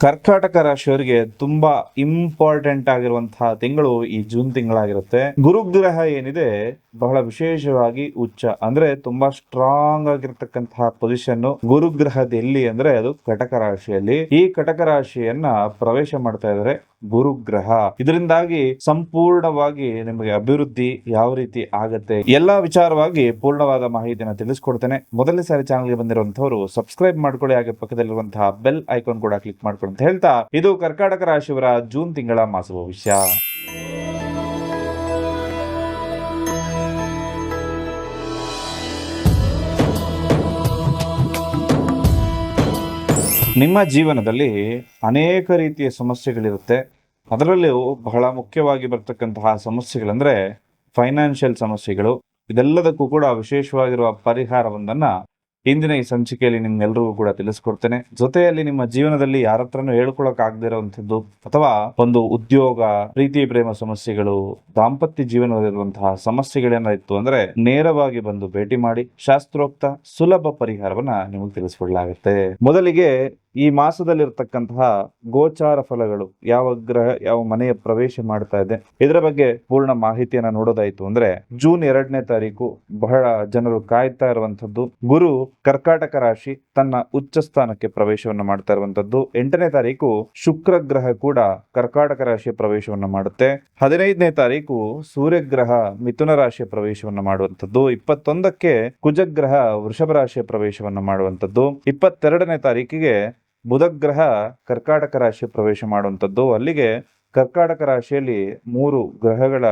ಕರ್ಕಾಟಕ ರಾಶಿಯವರಿಗೆ ತುಂಬಾ ಇಂಪಾರ್ಟೆಂಟ್ ಆಗಿರುವಂತಹ ತಿಂಗಳು ಈ ಜೂನ್ ತಿಂಗಳಾಗಿರುತ್ತೆ. ಗುರುಗ್ರಹ ಏನಿದೆ ಬಹಳ ವಿಶೇಷವಾಗಿ ಉಚ್ಚ ಅಂದ್ರೆ ತುಂಬಾ ಸ್ಟ್ರಾಂಗ್ ಆಗಿರತಕ್ಕಂತಹ ಪೊಸಿಷನ್ ಗುರುಗ್ರಹದ ಎಲ್ಲಿ ಅಂದ್ರೆ ಅದು ಕಟಕ ರಾಶಿಯಲ್ಲಿ. ಈ ಕಟಕ ರಾಶಿಯನ್ನ ಪ್ರವೇಶ ಮಾಡ್ತಾ ಇದ್ದಾರೆ ಗುರುಗ್ರಹ. ಇದರಿಂದಾಗಿ ಸಂಪೂರ್ಣವಾಗಿ ನಿಮಗೆ ಅಭಿವೃದ್ಧಿ ಯಾವ ರೀತಿ ಆಗತ್ತೆ ಎಲ್ಲಾ ವಿಚಾರವಾಗಿ ಪೂರ್ಣವಾದ ಮಾಹಿತಿಯನ್ನು ತಿಳಿಸ್ಕೊಡ್ತೇನೆ. ಮೊದಲನೇ ಸಾರಿ ಚಾನಲ್ಗೆ ಬಂದಿರುವಂತವರು ಸಬ್ಸ್ಕ್ರೈಬ್ ಮಾಡ್ಕೊಳ್ಳಿ, ಹಾಗೆ ಪಕ್ಕದಲ್ಲಿರುವಂತಹ ಬೆಲ್ ಐಕಾನ್ ಕೂಡ ಕ್ಲಿಕ್ ಮಾಡ್ಕೊಳ್ಳಿ ಅಂತ ಹೇಳ್ತಾ, ಇದು ಕರ್ಕಾಟಕ ರಾಶಿಯವರ ಜೂನ್ ತಿಂಗಳ ಮಾಸ ಭವಿಷ್ಯ. ನಿಮ್ಮ ಜೀವನದಲ್ಲಿ ಅನೇಕ ರೀತಿಯ ಸಮಸ್ಯೆಗಳಿರುತ್ತೆ. ಅದರಲ್ಲಿಯೂ ಬಹಳ ಮುಖ್ಯವಾಗಿ ಬರ್ತಕ್ಕಂತಹ ಸಮಸ್ಯೆಗಳಂದ್ರೆ ಫೈನಾನ್ಷಿಯಲ್ ಸಮಸ್ಯೆಗಳು. ಇದೆಲ್ಲದಕ್ಕೂ ಕೂಡ ವಿಶೇಷವಾಗಿರುವ ಪರಿಹಾರವೊಂದನ್ನ ಇಂದಿನ ಈ ಸಂಚಿಕೆಯಲ್ಲಿ ನಿಮ್ಗೆಲ್ರಿಗೂ ಕೂಡ ತಿಳಿಸ್ಕೊಡ್ತೇನೆ. ಜೊತೆಯಲ್ಲಿ ನಿಮ್ಮ ಜೀವನದಲ್ಲಿ ಯಾರ ಹತ್ರನೂ ಹೇಳ್ಕೊಳಕ್ ಆಗದೇ ಇರುವಂತದ್ದು ಅಥವಾ ಒಂದು ಉದ್ಯೋಗ, ಪ್ರೀತಿ ಪ್ರೇಮ ಸಮಸ್ಯೆಗಳು, ದಾಂಪತ್ಯ ಜೀವನದಲ್ಲಿರುವಂತಹ ಸಮಸ್ಯೆಗಳೇನಾಯಿತು ಅಂದ್ರೆ ನೇರವಾಗಿ ಬಂದು ಭೇಟಿ ಮಾಡಿ ಶಾಸ್ತ್ರೋಕ್ತ ಸುಲಭ ಪರಿಹಾರವನ್ನ ನಿಮಗೆ ತಿಳಿಸ್ಕೊಡ್ಲಾಗುತ್ತೆ. ಮೊದಲಿಗೆ ಈ ಮಾಸದಲ್ಲಿರ್ತಕ್ಕಂತಹ ಗೋಚಾರ ಫಲಗಳು, ಯಾವ ಗ್ರಹ ಯಾವ ಮನೆಯ ಪ್ರವೇಶ ಮಾಡ್ತಾ ಇದೆ ಇದರ ಬಗ್ಗೆ ಪೂರ್ಣ ಮಾಹಿತಿಯನ್ನ ನೋಡೋದಾಯ್ತು ಅಂದ್ರೆ ಜೂನ್ 2ನೇ ತಾರೀಕು ಬಹಳ ಜನರು ಕಾಯ್ತಾ ಇರುವಂತದ್ದು. ಗುರು ಕರ್ಕಾಟಕ ರಾಶಿ ತನ್ನ ಉಚ್ಚ ಸ್ಥಾನಕ್ಕೆ ಪ್ರವೇಶವನ್ನ ಮಾಡ್ತಾ ಇರುವಂತದ್ದು. 8ನೇ ತಾರೀಕು ಶುಕ್ರ ಗ್ರಹ ಕೂಡ ಕರ್ಕಾಟಕ ರಾಶಿಯ ಪ್ರವೇಶವನ್ನ ಮಾಡುತ್ತೆ. 15ನೇ ತಾರೀಕು ಸೂರ್ಯಗ್ರಹ ಮಿಥುನ ರಾಶಿಯ ಪ್ರವೇಶವನ್ನ ಮಾಡುವಂತದ್ದು. 21ಕ್ಕೆ ಕುಜಗ್ರಹ ವೃಷಭ ರಾಶಿಯ ಪ್ರವೇಶವನ್ನ ಮಾಡುವಂತದ್ದು. 22ನೇ ತಾರೀಕಿಗೆ ಬುಧಗ್ರಹ ಕರ್ಕಾಟಕ ರಾಶಿ ಪ್ರವೇಶ ಮಾಡುವಂಥದ್ದು. ಅಲ್ಲಿಗೆ ಕರ್ಕಾಟಕ ರಾಶಿಯಲ್ಲಿ 3 ಗ್ರಹಗಳ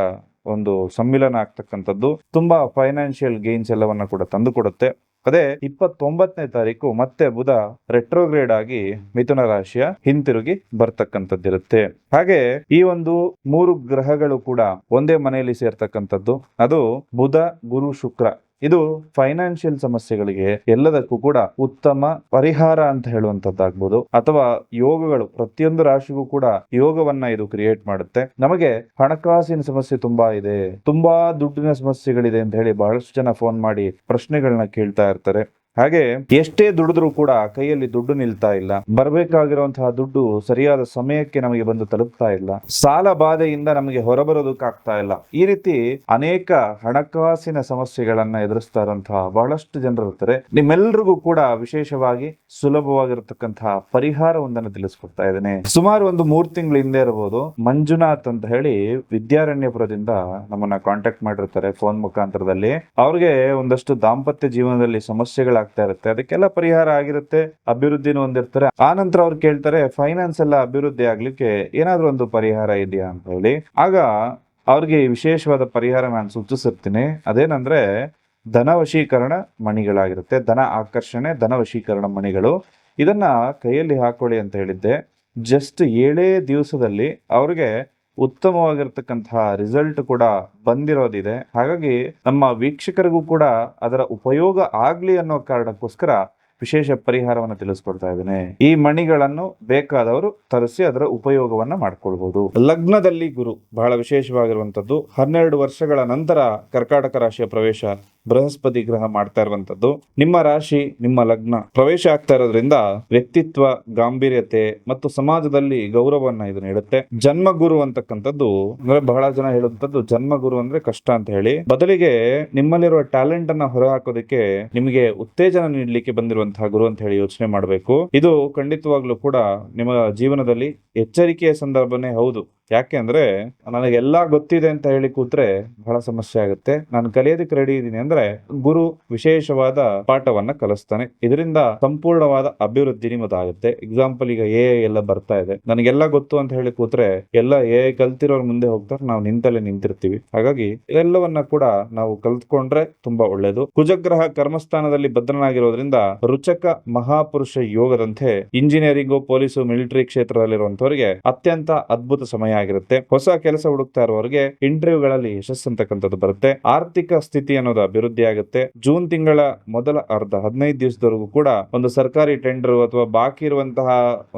ಒಂದು ಸಮ್ಮಿಲನ ಆಗ್ತಕ್ಕಂಥದ್ದು ತುಂಬಾ ಫೈನಾನ್ಷಿಯಲ್ ಗೇನ್ಸ್ ಎಲ್ಲವನ್ನ ಕೂಡ ತಂದು ಕೊಡುತ್ತೆ. ಅದೇ 29ನೇ ತಾರೀಕು ಮತ್ತೆ ಬುಧ ರೆಟ್ರೋಗ್ರೇಡ್ ಆಗಿ ಮಿಥುನ ರಾಶಿಯ ಹಿಂತಿರುಗಿ ಬರ್ತಕ್ಕಂಥದ್ದಿರುತ್ತೆ. ಹಾಗೆ ಈ ಒಂದು 3 ಗ್ರಹಗಳು ಕೂಡ ಒಂದೇ ಮನೆಯಲ್ಲಿ ಸೇರ್ತಕ್ಕಂಥದ್ದು. ಅದು ಬುಧ, ಗುರು, ಶುಕ್ರ. ಇದು ಫೈನಾನ್ಷಿಯಲ್ ಸಮಸ್ಯೆಗಳಿಗೆ ಎಲ್ಲದಕ್ಕೂ ಕೂಡ ಉತ್ತಮ ಪರಿಹಾರ ಅಂತ ಹೇಳುವಂತದ್ದಾಗ್ಬೋದು, ಅಥವಾ ಯೋಗಗಳು. ಪ್ರತಿಯೊಂದು ರಾಶಿಗೂ ಕೂಡ ಯೋಗವನ್ನ ಇದು ಕ್ರಿಯೇಟ್ ಮಾಡುತ್ತೆ. ನಮಗೆ ಹಣಕಾಸಿನ ಸಮಸ್ಯೆ ತುಂಬಾ ಇದೆ, ತುಂಬಾ ದುಡ್ಡಿನ ಸಮಸ್ಯೆಗಳಿದೆ ಅಂತ ಹೇಳಿ ಬಹಳಷ್ಟು ಜನ ಫೋನ್ ಮಾಡಿ ಪ್ರಶ್ನೆಗಳನ್ನ ಕೇಳ್ತಾ ಇರ್ತಾರೆ. ಹಾಗೆ ಎಷ್ಟೇ ದುಡಿದ್ರೂ ಕೂಡ ಕೈಯಲ್ಲಿ ದುಡ್ಡು ನಿಲ್ತಾ ಇಲ್ಲ, ಬರಬೇಕಾಗಿರುವಂತಹ ದುಡ್ಡು ಸರಿಯಾದ ಸಮಯಕ್ಕೆ ನಮಗೆ ಬಂದು ತಲುಪ್ತಾ ಇಲ್ಲ, ಸಾಲ ಬಾಧೆಯಿಂದ ನಮಗೆ ಹೊರಬರೋದಕ್ಕಾಗ್ತಾ ಇಲ್ಲ. ಈ ರೀತಿ ಅನೇಕ ಹಣಕಾಸಿನ ಸಮಸ್ಯೆಗಳನ್ನ ಎದುರಿಸ್ತಾ ಇರುವಂತಹ ಬಹಳಷ್ಟು ಜನರು ಇರ್ತಾರೆ. ನಿಮ್ಮೆಲ್ಲರಿಗೂ ಕೂಡ ವಿಶೇಷವಾಗಿ ಸುಲಭವಾಗಿರತಕ್ಕಂತಹ ಪರಿಹಾರವೊಂದನ್ನು ತಿಳಿಸ್ಕೊಡ್ತಾ ಇದ್ದೇನೆ. ಸುಮಾರು ಒಂದು 3 ತಿಂಗಳ ಹಿಂದೆ ಇರಬಹುದು, ಮಂಜುನಾಥ್ ಅಂತ ಹೇಳಿ ವಿದ್ಯಾರಣ್ಯಪುರದಿಂದ ನಮ್ಮನ್ನ ಕಾಂಟ್ಯಾಕ್ಟ್ ಮಾಡಿರ್ತಾರೆ ಫೋನ್ ಮುಖಾಂತರದಲ್ಲಿ. ಅವ್ರಿಗೆ ಒಂದಷ್ಟು ದಾಂಪತ್ಯ ಜೀವನದಲ್ಲಿ ಸಮಸ್ಯೆಗಳ ಆಗ್ತಾ ಇರುತ್ತೆ, ಅದಕ್ಕೆಲ್ಲ ಪರಿಹಾರ ಆಗಿರುತ್ತೆ, ಅಭಿವೃದ್ಧಿನೂ ಹೊಂದಿರ್ತಾರೆ. ಆ ನಂತರ ಅವ್ರು ಕೇಳ್ತಾರೆ ಫೈನಾನ್ಸ್ ಎಲ್ಲ ಅಭಿವೃದ್ಧಿ ಆಗ್ಲಿಕ್ಕೆ ಏನಾದ್ರೂ ಒಂದು ಪರಿಹಾರ ಇದೆಯಾ ಅಂತ ಹೇಳಿ. ಆಗ ಅವ್ರಿಗೆ ವಿಶೇಷವಾದ ಪರಿಹಾರ ನಾನು ಸೂಚಿಸಿರ್ತೀನಿ. ಅದೇನಂದ್ರೆ ಧನ ವಶೀಕರಣ ಮಣಿಗಳಾಗಿರುತ್ತೆ. ಧನ ಆಕರ್ಷಣೆ, ಧನ ವಶೀಕರಣ ಮಣಿಗಳು. ಇದನ್ನ ಕೈಯಲ್ಲಿ ಹಾಕೊಳ್ಳಿ ಅಂತ ಹೇಳಿದ್ದೆ. ಜಸ್ಟ್ 7 ದಿವಸದಲ್ಲಿ ಅವ್ರಿಗೆ ಉತ್ತಮವಾಗಿರ್ತಕ್ಕಂತಹ ರಿಸಲ್ಟ್ ಕೂಡ ಬಂದಿರೋದಿದೆ. ಹಾಗಾಗಿ ನಮ್ಮ ವೀಕ್ಷಕರಿಗೂ ಕೂಡ ಅದರ ಉಪಯೋಗ ಆಗ್ಲಿ ಅನ್ನೋ ಕಾರಣಕ್ಕೋಸ್ಕರ ವಿಶೇಷ ಪರಿಹಾರವನ್ನು ತಿಳಿಸ್ಕೊಡ್ತಾ ಇದ್ದೇನೆ. ಈ ಮಣಿಗಳನ್ನು ಬೇಕಾದವರು ತರಿಸಿ ಅದರ ಉಪಯೋಗವನ್ನ ಮಾಡ್ಕೊಳ್ಬಹುದು. ಲಗ್ನದಲ್ಲಿ ಗುರು ಬಹಳ ವಿಶೇಷವಾಗಿರುವಂತದ್ದು. 12 ವರ್ಷಗಳ ನಂತರ ಕರ್ಕಾಟಕ ರಾಶಿಯ ಪ್ರವೇಶ ಬೃಹಸ್ಪತಿ ಗ್ರಹ ಮಾಡ್ತಾ ಇರುವಂತದ್ದು. ನಿಮ್ಮ ರಾಶಿ ನಿಮ್ಮ ಲಗ್ನ ಪ್ರವೇಶ ಆಗ್ತಾ ಇರೋದ್ರಿಂದ ವ್ಯಕ್ತಿತ್ವ, ಗಾಂಭೀರ್ಯತೆ ಮತ್ತು ಸಮಾಜದಲ್ಲಿ ಗೌರವವನ್ನ ಇದು ನೀಡುತ್ತೆ. ಜನ್ಮ ಗುರು ಅಂತಕ್ಕಂಥದ್ದು ಅಂದ್ರೆ ಬಹಳ ಜನ ಹೇಳುವಂತದ್ದು ಜನ್ಮ ಗುರು ಅಂದ್ರೆ ಕಷ್ಟ ಅಂತ ಹೇಳಿ. ಬದಲಿಗೆ ನಿಮ್ಮಲ್ಲಿರುವ ಟ್ಯಾಲೆಂಟ್ ಅನ್ನ ಹೊರಹಾಕೋದಕ್ಕೆ ನಿಮಗೆ ಉತ್ತೇಜನ ನೀಡಲಿಕ್ಕೆ ಬಂದಿರುವಂತಹ ಗುರು ಅಂತ ಹೇಳಿ ಯೋಚನೆ ಮಾಡಬೇಕು. ಇದು ಖಂಡಿತವಾಗ್ಲೂ ಕೂಡ ನಿಮ್ಮ ಜೀವನದಲ್ಲಿ ಎಚ್ಚರಿಕೆಯ ಸಂದರ್ಭನೇ ಹೌದು. ಯಾಕೆ ಅಂದ್ರೆ ನನಗೆಲ್ಲಾ ಗೊತ್ತಿದೆ ಅಂತ ಹೇಳಿ ಕೂತ್ರೆ ಬಹಳ ಸಮಸ್ಯೆ ಆಗುತ್ತೆ. ನಾನು ಕಲಿಯೋದಕ್ಕೆ ರೆಡಿ ಇದ್ದೀನಿ ಅಂದ್ರೆ ಗುರು ವಿಶೇಷವಾದ ಪಾಠವನ್ನ ಕಲಿಸ್ತಾನೆ. ಇದರಿಂದ ಸಂಪೂರ್ಣವಾದ ಅಭಿವೃದ್ಧಿ ನಿಮ್ಮದಾಗುತ್ತೆ. ಎಕ್ಸಾಂಪಲ್, ಈಗ AI ಎಲ್ಲ ಬರ್ತಾ ಇದೆ, ನನಗೆಲ್ಲ ಗೊತ್ತು ಅಂತ ಹೇಳಿ ಕೂತ್ರೆ ಎಲ್ಲ AI ಕಲ್ತಿರೋರ್ ಮುಂದೆ ಹೋಗ್ತಾರೆ, ನಾವು ನಿಂತಲ್ಲೇ ನಿಂತಿರ್ತೀವಿ. ಹಾಗಾಗಿ ಇದೆಲ್ಲವನ್ನ ಕೂಡ ನಾವು ಕಲ್ತ್ಕೊಂಡ್ರೆ ತುಂಬಾ ಒಳ್ಳೇದು. ಕುಜಗ್ರಹ ಕರ್ಮಸ್ಥಾನದಲ್ಲಿ ಭದ್ರನಾಗಿರೋದ್ರಿಂದ ರುಚಕ ಮಹಾಪುರುಷ ಯೋಗದಂತೆ ಇಂಜಿನಿಯರಿಂಗು, ಪೊಲೀಸು, ಮಿಲಿಟರಿ ಕ್ಷೇತ್ರದಲ್ಲಿರುವಂತವರಿಗೆ ಅತ್ಯಂತ ಅದ್ಭುತ ಸಮಯ ಸಮಯ ಆಗಿರುತ್ತೆ. ಹೊಸ ಕೆಲಸ ಹುಡುಕ್ತಾ ಇರುವವರಿಗೆ ಇಂಟರ್ವ್ಯೂಗಳಲ್ಲಿ ಯಶಸ್ಸು ಅಂತಕ್ಕಂಥದ್ದು ಬರುತ್ತೆ. ಆರ್ಥಿಕ ಸ್ಥಿತಿ ಅನ್ನೋದು ಅಭಿವೃದ್ಧಿ ಆಗುತ್ತೆ. ಜೂನ್ ತಿಂಗಳ ಮೊದಲ ಅರ್ಧ 15 ದಿವಸದವರೆಗೂ ಕೂಡ ಒಂದು ಸರ್ಕಾರಿ ಟೆಂಡರ್ ಅಥವಾ ಬಾಕಿ ಇರುವಂತಹ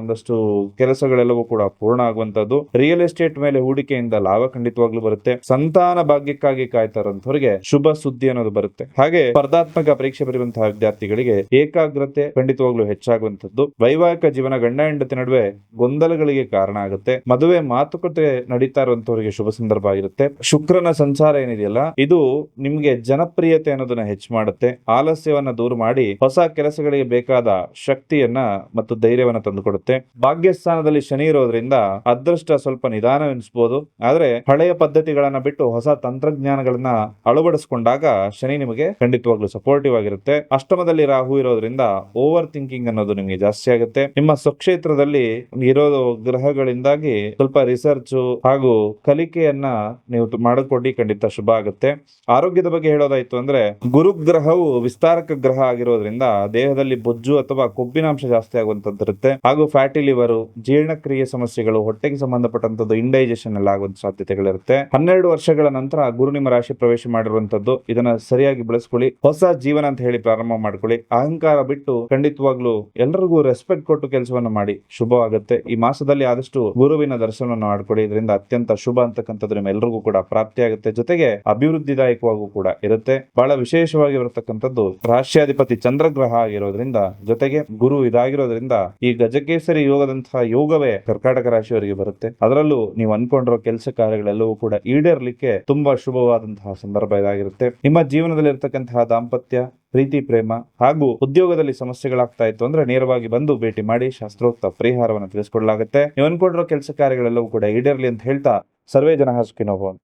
ಒಂದಷ್ಟು ಕೆಲಸಗಳೆಲ್ಲವೂ ಕೂಡ ಪೂರ್ಣ ಆಗುವಂತದ್ದು. ರಿಯಲ್ ಎಸ್ಟೇಟ್ ಮೇಲೆ ಹೂಡಿಕೆಯಿಂದ ಲಾಭ ಖಂಡಿತವಾಗ್ಲೂ ಬರುತ್ತೆ. ಸಂತಾನ ಭಾಗ್ಯಕ್ಕಾಗಿ ಕಾಯ್ತಾ ಇರುವಂತವರಿಗೆ ಶುಭ ಸುದ್ದಿ ಅನ್ನೋದು ಬರುತ್ತೆ. ಹಾಗೆ ಸ್ಪರ್ಧಾತ್ಮಕ ಪರೀಕ್ಷೆ ಬರೆಯುವಂತಹ ವಿದ್ಯಾರ್ಥಿಗಳಿಗೆ ಏಕಾಗ್ರತೆ ಖಂಡಿತವಾಗ್ಲೂ ಹೆಚ್ಚಾಗುವಂತದ್ದು. ವೈವಾಹಿಕ ಜೀವನ ಗಂಡ ಹೆಂಡತಿ ನಡುವೆ ಗೊಂದಲಗಳಿಗೆ ಕಾರಣ ಆಗುತ್ತೆ. ಮದುವೆ ಮಾತುಕತೆ ನಡೀತಾ ಇರುವಂತವರಿಗೆ ಶುಭ ಸಂದರ್ಭ ಆಗಿರುತ್ತೆ. ಶುಕ್ರನ ಸಂಚಾರ ಏನಿದೆಯಲ್ಲ, ಇದು ನಿಮ್ಗೆ ಜನಪ್ರಿಯತೆ ಅನ್ನೋದನ್ನ ಹೆಚ್ಚು ಮಾಡುತ್ತೆ. ಆಲಸ್ಯವನ್ನ ದೂರ ಮಾಡಿ ಹೊಸ ಕೆಲಸಗಳಿಗೆ ಬೇಕಾದ ಶಕ್ತಿಯನ್ನ ಮತ್ತು ಧೈರ್ಯವನ್ನ ತಂದುಕೊಡುತ್ತೆ. ಭಾಗ್ಯಸ್ಥಾನದಲ್ಲಿ ಶನಿ ಇರೋದ್ರಿಂದ ಅದೃಷ್ಟ ಸ್ವಲ್ಪ ನಿಧಾನವೆನಿಸಬಹುದು. ಆದ್ರೆ ಹಳೆಯ ಪದ್ಧತಿಗಳನ್ನ ಬಿಟ್ಟು ಹೊಸ ತಂತ್ರಜ್ಞಾನಗಳನ್ನ ಅಳವಡಿಸಿಕೊಂಡಾಗ ಶನಿ ನಿಮಗೆ ಖಂಡಿತವಾಗ್ಲೂ ಸಪೋರ್ಟಿವ್ ಆಗಿರುತ್ತೆ. ಅಷ್ಟಮದಲ್ಲಿ ರಾಹು ಇರೋದ್ರಿಂದ ಓವರ್ ಥಿಂಕಿಂಗ್ ಅನ್ನೋದು ನಿಮಗೆ ಜಾಸ್ತಿ ಆಗುತ್ತೆ. ನಿಮ್ಮ ಸ್ವಕ್ಷೇತ್ರದಲ್ಲಿ ಇರೋ ಗ್ರಹಗಳಿಂದಾಗಿ ಸ್ವಲ್ಪ ರಿಸರ್ಚ್ ಹಾಗೂ ಕಲಿಕೆಯನ್ನ ನೀವು ಮಾಡಿಕೊಡಿ, ಖಂಡಿತ ಶುಭ ಆಗುತ್ತೆ. ಆರೋಗ್ಯದ ಬಗ್ಗೆ ಹೇಳೋದಾಯ್ತು ಅಂದ್ರೆ ಗುರು ಗ್ರಹವು ವಿಸ್ತಾರಕ ಗ್ರಹ ಆಗಿರೋದ್ರಿಂದ ದೇಹದಲ್ಲಿ ಬೊಜ್ಜು ಅಥವಾ ಕೊಬ್ಬಿನಾಂಶ ಜಾಸ್ತಿ ಆಗುವಂತದ್ದಿರುತ್ತೆ. ಹಾಗೂ ಫ್ಯಾಟಿ ಲಿವರ್, ಜೀರ್ಣಕ್ರಿಯೆ ಸಮಸ್ಯೆಗಳು, ಹೊಟ್ಟೆಗೆ ಸಂಬಂಧಪಟ್ಟಂತದ್ದು ಇಂಡೈಜೆಷನ್ ಎಲ್ಲ ಆಗುವಂತ ಸಾಧ್ಯತೆಗಳಿರುತ್ತೆ. 12 ವರ್ಷಗಳ ನಂತರ ಗುರು ನಿಮ್ಮ ರಾಶಿ ಪ್ರವೇಶ ಮಾಡಿರುವಂತದ್ದು. ಇದನ್ನ ಸರಿಯಾಗಿ ಬಳಸ್ಕೊಳ್ಳಿ. ಹೊಸ ಜೀವನ ಅಂತ ಹೇಳಿ ಪ್ರಾರಂಭ ಮಾಡ್ಕೊಳ್ಳಿ. ಅಹಂಕಾರ ಬಿಟ್ಟು ಖಂಡಿತವಾಗ್ಲೂ ಎಲ್ಲರಿಗೂ ರೆಸ್ಪೆಕ್ಟ್ ಕೊಟ್ಟು ಕೆಲಸವನ್ನ ಮಾಡಿ, ಶುಭವಾಗುತ್ತೆ. ಈ ಮಾಸದಲ್ಲಿ ಆದಷ್ಟು ಗುರುವಿನ ದರ್ಶನವನ್ನು ಮಾಡ್ಕೊಳ್ಳಿ. ಇದರಿಂದ ಅತ್ಯಂತ ಶುಭ ಅಂತಕ್ಕಂಥದ್ದು ನಿಮ್ಮೆಲ್ಲರಿಗೂ ಕೂಡ ಪ್ರಾಪ್ತಿಯಾಗುತ್ತೆ. ಜೊತೆಗೆ ಅಭಿವೃದ್ಧಿದಾಯಕವಾಗೂ ಕೂಡ ಇರುತ್ತೆ. ಬಹಳ ವಿಶೇಷವಾಗಿ ಬರತಕ್ಕಂಥದ್ದು ರಾಶ್ಯಾಧಿಪತಿ ಚಂದ್ರಗ್ರಹ ಆಗಿರೋದ್ರಿಂದ, ಜೊತೆಗೆ ಗುರು ಇದಾಗಿರೋದ್ರಿಂದ ಈ ಗಜಕೇಸರಿ ಯೋಗದಂತಹ ಯೋಗವೇ ಕರ್ಕಾಟಕ ರಾಶಿಯವರಿಗೆ ಬರುತ್ತೆ. ಅದರಲ್ಲೂ ನೀವು ಅನ್ಕೊಂಡಿರೋ ಕೆಲಸ ಕಾರ್ಯಗಳೆಲ್ಲವೂ ಕೂಡ ಈಡೇರ್ಲಿಕ್ಕೆ ತುಂಬಾ ಶುಭವಾದಂತಹ ಸಂದರ್ಭ ಇದಾಗಿರುತ್ತೆ. ನಿಮ್ಮ ಜೀವನದಲ್ಲಿ ಇರತಕ್ಕಂತಹ ದಾಂಪತ್ಯ, ಪ್ರೀತಿ, ಪ್ರೇಮ ಹಾಗೂ ಉದ್ಯೋಗದಲ್ಲಿ ಸಮಸ್ಯೆಗಳಾಗ್ತಾ ಇತ್ತು ಅಂದ್ರೆ ನೇರವಾಗಿ ಬಂದು ಭೇಟಿ ಮಾಡಿ ಶಾಸ್ತ್ರೋಕ್ತ ಪರಿಹಾರವನ್ನು ತಿಳಿಸ್ಕೊಡ್ಲಾಗುತ್ತೆ. ನೀವು ಅನ್ಕೊಂಡಿರೋ ಕೆಲಸ ಕಾರ್ಯಗಳೆಲ್ಲವೂ ಕೂಡ ಈಡೇರ್ಲಿ ಅಂತ ಹೇಳ್ತಾ ಸರ್ವೇ ಜನ ಸುಖಿನೋ ಭವಂತು.